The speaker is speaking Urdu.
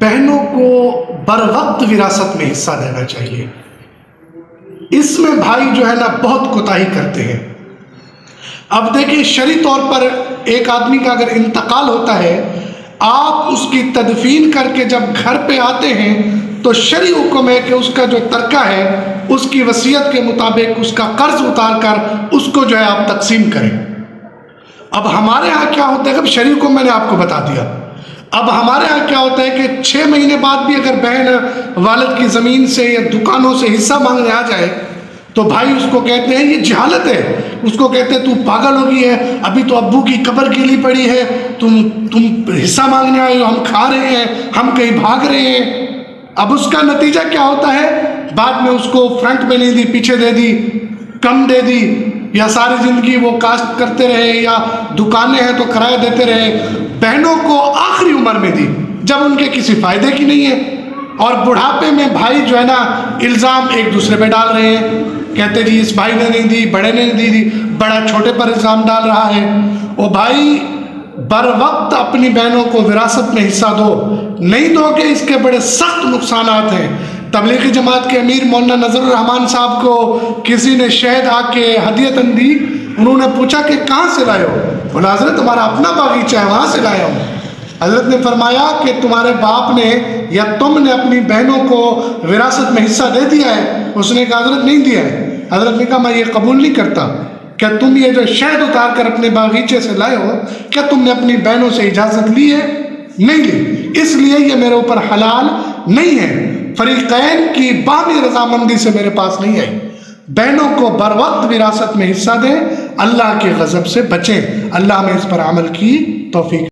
بہنوں کو بر وقت وراثت میں حصہ دینا چاہیے۔ اس میں بھائی جو ہے نا بہت کوتاہی کرتے ہیں۔ اب دیکھیں شرعی طور پر ایک آدمی کا اگر انتقال ہوتا ہے، آپ اس کی تدفین کر کے جب گھر پہ آتے ہیں تو شرعی حکم ہے کہ اس کا جو ترکہ ہے اس کی وصیت کے مطابق اس کا قرض اتار کر اس کو جو ہے آپ تقسیم کریں۔ اب ہمارے ہاں کیا ہوتا ہے، اب شرعی حکم میں نے آپ کو بتا دیا۔ اب ہمارے ہاں کیا ہوتا ہے کہ 6 مہینے بعد بھی اگر بہن والد کی زمین سے یا دکانوں سے حصہ مانگنے آ جائے تو بھائی اس کو کہتے ہیں یہ جہالت ہے، اس کو کہتے ہیں تو پاگل ہو گئی ہے، ابھی تو ابو کی قبر گیلی پڑی ہے، تم حصہ مانگنے آئے ہو، ہم کھا رہے ہیں، ہم کہیں بھاگ رہے ہیں۔ اب اس کا نتیجہ کیا ہوتا ہے، بعد میں اس کو فرنٹ میں نہیں دی، پیچھے دے دی، کم دے دی، یا ساری زندگی وہ کاشت کرتے رہے یا دکانیں ہیں تو کرایہ دیتے رہے۔ بہنوں کو آخری عمر میں دی جب ان کے کسی فائدے کی نہیں ہے، اور بڑھاپے میں بھائی جو ہے نا الزام ایک دوسرے پہ ڈال رہے ہیں، کہتے جی اس بھائی نے نہیں دی، بڑے نے نہیں دی، بڑا چھوٹے پر الزام ڈال رہا ہے۔ او بھائی بر وقت اپنی بہنوں کو وراثت میں حصہ دو، نہیں دو کہ اس کے بڑے سخت نقصانات ہیں۔ تبلیغی جماعت کے امیر مولانا نظر الرحمان صاحب کو کسی نے شہد آ کے ہدیتاً دی، انہوں نے پوچھا کہ کہاں سے لائے ہو؟ بولا حضرت تمہارا اپنا باغیچہ ہے، وہاں سے لایا ہوں۔ حضرت نے فرمایا کہ تمہارے باپ نے یا تم نے اپنی بہنوں کو وراثت میں حصہ دے دیا ہے؟ اس نے کہا حضرت نہیں دیا ہے۔ حضرت نے کہا میں یہ قبول نہیں کرتا، کیا تم یہ جو شہد اتار کر اپنے باغیچے سے لائے ہو، کیا تم نے اپنی بہنوں سے اجازت لی ہے؟ نہیں لی، اس لیے یہ میرے اوپر حلال نہیں ہے۔ فریقین کی باہمی رضامندی سے میرے پاس نہیں آئی۔ بہنوں کو بر وقت وراثت میں حصہ دیں، اللہ کے غضب سے بچیں۔ اللہ ہمیں اس پر عمل کی توفیق